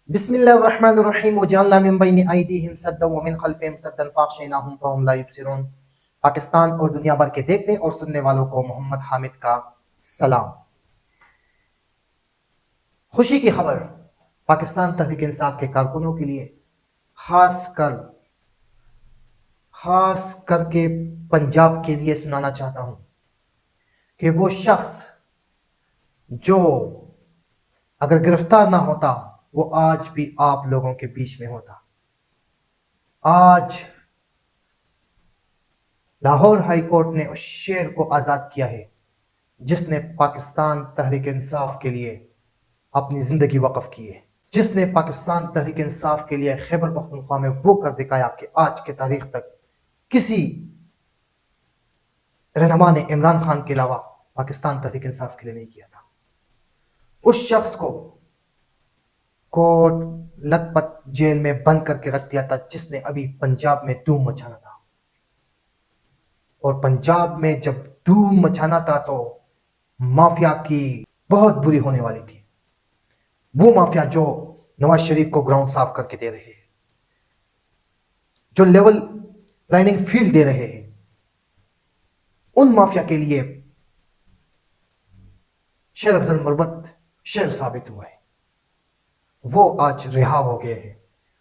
بسم اللہ الرحمن الرحیم وجعلنا من بین ایدیہم سدا ومن خلفہم سدا فاغشیناہم فہم لا یبصرون۔ پاکستان اور دنیا بھر کے دیکھنے اور سننے والوں کو محمد حامد کا سلام۔ خوشی کی خبر پاکستان تحریک انصاف کے کارکنوں کے لیے، خاص کر کے پنجاب کے لیے سنانا چاہتا ہوں کہ وہ شخص جو اگر گرفتار نہ ہوتا وہ آج بھی آپ لوگوں کے بیچ میں ہوتا۔ آج لاہور ہائی کورٹ نے اس شیر کو آزاد کیا ہے جس نے پاکستان تحریک انصاف کے لیے اپنی زندگی وقف کی ہے، جس نے پاکستان تحریک انصاف کے لیے خیبر پختونخوا میں وہ کر دکھایا کہ آج کے تاریخ تک کسی رہنما نے عمران خان کے علاوہ پاکستان تحریک انصاف کے لیے نہیں کیا تھا۔ اس شخص کو کوٹ لکھپت جیل میں بند کر کے رکھ دیا تھا جس نے ابھی پنجاب میں دھوم مچانا تھا، اور پنجاب میں جب دھوم مچانا تھا تو مافیا کی بہت بری ہونے والی تھی۔ وہ مافیا جو نواز شریف کو گراؤنڈ صاف کر کے دے رہے ہیں، جو لیول پلاننگ فیلڈ دے رہے ہیں، ان مافیا کے لیے شیر افضل مروت شیر ثابت ہوا ہے۔ وہ آج رہا ہو گئے ہیں۔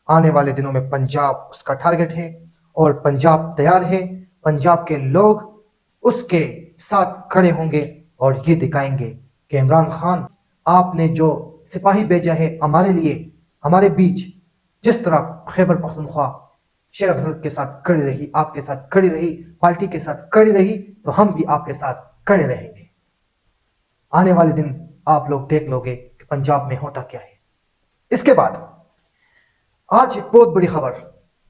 آنے والے دنوں میں پنجاب اس کا ٹارگٹ ہے اور پنجاب تیار ہے۔ پنجاب کے لوگ اس کے ساتھ کھڑے ہوں گے اور یہ دکھائیں گے کہ عمران خان، آپ نے جو سپاہی بھیجا ہے ہمارے لیے، ہمارے بیچ، جس طرح خیبر پختونخوا شیر افضل کے ساتھ کھڑی رہی، آپ کے ساتھ کھڑی رہی، پارٹی کے ساتھ کھڑی رہی، تو ہم بھی آپ کے ساتھ کھڑے رہیں گے۔ آنے والے دن آپ لوگ دیکھ لو گے کہ پنجاب میں ہوتا کیا ہے۔ اس کے بعد آج ایک بہت بڑی خبر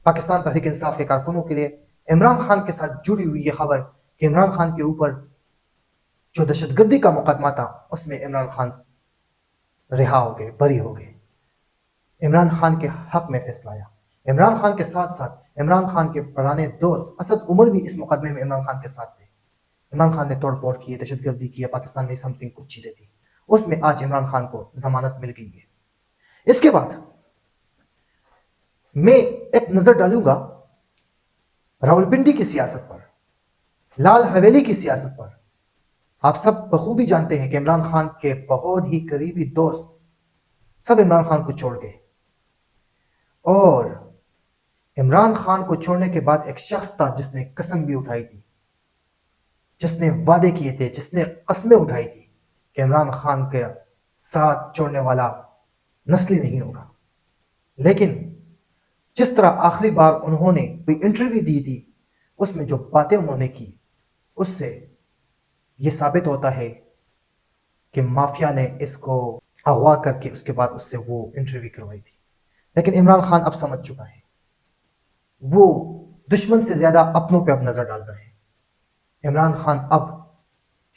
پاکستان تحریک انصاف کے کارکنوں کے لیے، عمران خان کے ساتھ جڑی ہوئی یہ خبر کہ عمران خان کے اوپر جو دہشت گردی کا مقدمہ تھا اس میں عمران خان رہا ہو گئے، بری ہو گئے۔ عمران خان کے حق میں فیصلہ آیا۔ عمران خان کے ساتھ ساتھ عمران خان کے پرانے دوست اسد عمر بھی اس مقدمے میں عمران خان کے ساتھ تھے۔ عمران خان نے توڑ پھوڑ کی، دہشت گردی کی، پاکستان میں سم تھنگ کچھ چیزیں تھی، اس میں آج عمران خان کو ضمانت مل گئی ہے۔ اس کے بعد میں ایک نظر ڈالوں گا راولپنڈی کی سیاست پر، لال حویلی کی سیاست پر۔ آپ سب بخوبی جانتے ہیں کہ عمران خان کے بہت ہی قریبی دوست سب عمران خان کو چھوڑ گئے، اور عمران خان کو چھوڑنے کے بعد ایک شخص تھا جس نے قسم بھی اٹھائی تھی، جس نے وعدے کیے تھے، جس نے قسمیں اٹھائی تھی کہ عمران خان کے ساتھ چھوڑنے والا نسلی نہیں ہوگا۔ لیکن جس طرح آخری بار انہوں نے کوئی انٹرویو دی تھی، اس میں جو باتیں انہوں نے کی، اس سے یہ ثابت ہوتا ہے کہ مافیا نے اس کو اغوا کر کے اس کے بعد اس سے وہ انٹرویو کروائی تھی۔ لیکن عمران خان اب سمجھ چکا ہے، وہ دشمن سے زیادہ اپنوں پہ اب نظر ڈالنا ہے۔ عمران خان اب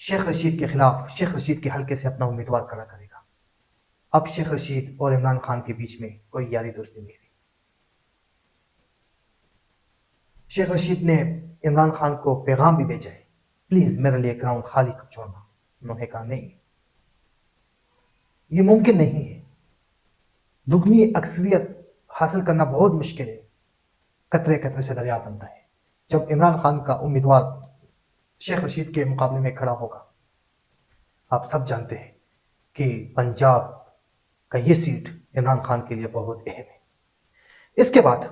شیخ رشید کے خلاف، شیخ رشید کے حلقے سے اپنا امیدوار کھڑا کرے گا۔ اب شیخ رشید اور عمران خان کے بیچ میں کوئی یاری دوستی نہیں رہی۔ شیخ رشید نے عمران خان کو پیغام بھی بھیجا ہے، پلیز میرے لیے گراؤنڈ خالی چھوڑنا۔ انہوں نے کہا نہیں، یہ ممکن نہیں ہے، دگنی اکثریت حاصل کرنا بہت مشکل ہے، قطرے قطرے سے دریا بنتا ہے۔ جب عمران خان کا امیدوار شیخ رشید کے مقابلے میں کھڑا ہوگا، آپ سب جانتے ہیں کہ پنجاب کا یہ سیٹ عمران خان کے لیے بہت اہم ہے۔ اس کے بعد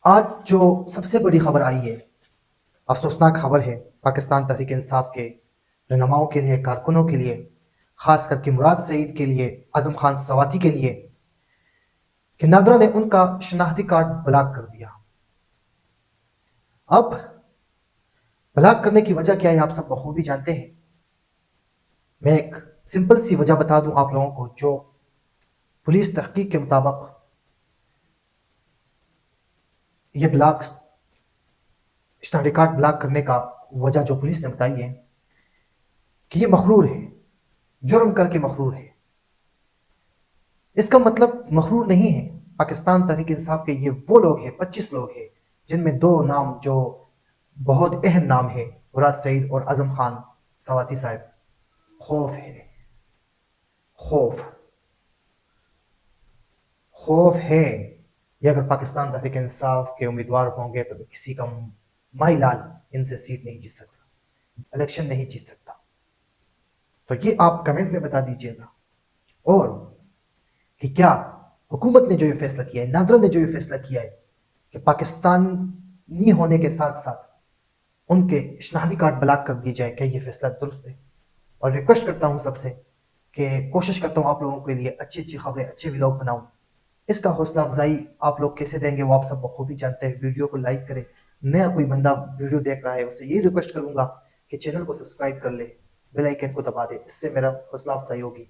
آج جو سب سے بڑی خبر آئی ہے، افسوسناک خبر ہے پاکستان تحریک انصاف کے رہنماؤں کے لیے، کارکنوں کے لیے، خاص کر کے مراد سعید کے لیے، اعظم خان سواتی کے لیے، کہ نادرا نے ان کا شناختی کارڈ بلاک کر دیا۔ اب بلاک کرنے کی وجہ کیا ہے آپ سب بخوبی جانتے ہیں۔ میں ایک سمپل سی وجہ بتا دوں آپ لوگوں کو، جو پولیس تحقیق کے مطابق یہ بلاک شناختی کارڈ بلاک کرنے کا وجہ جو پولیس نے بتائی ہے کہ یہ مغرور ہے، جرم کر کے مغرور ہے۔ اس کا مطلب مغرور نہیں ہے، پاکستان تحریک انصاف کے یہ وہ لوگ ہیں، 25 لوگ ہیں، جن میں 2 نام جو بہت اہم نام ہے، مراد سعید اور اعظم خان سواتی صاحب۔ خوف ہے، خوف خوف ہے یہ اگر پاکستان تحریک انصاف کے امیدوار ہوں گے تو کسی کا مائی لال ان سے سیٹ نہیں جیت سکتا، الیکشن نہیں جیت سکتا. تو یہ آپ کمنٹ میں بتا دیجئے گا. اور کہ کیا حکومت نے جو یہ فیصلہ کیا ہے، نادرا نے جو یہ فیصلہ کیا ہے کہ پاکستانی ہونے کے ساتھ ساتھ ان کے شناختی کارڈ بلاک کر دی جائے، کیا یہ فیصلہ درست ہے؟ اور ریکویسٹ کرتا ہوں سب سے کہ کوشش کرتا ہوں آپ لوگوں کے لیے اچھی اچھی خبریں، اچھے ولاگ بناؤں. اس کا حوصلہ افزائی آپ لوگ کیسے دیں گے وہ آپ سب بخوبی جانتے ہیں. ویڈیو کو لائک کریں، نیا کوئی بندہ ویڈیو دیکھ رہا ہے اسے یہ ریکویسٹ کروں گا کہ چینل کو سبسکرائب کر لے، بیل آئیکن کو دبا دے، اس سے میرا حوصلہ افزائی ہوگی.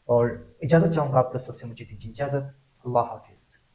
اور اجازت چاہوں گا آپ دوستوں سے، مجھے دیجیے اجازت. اللہ حافظ.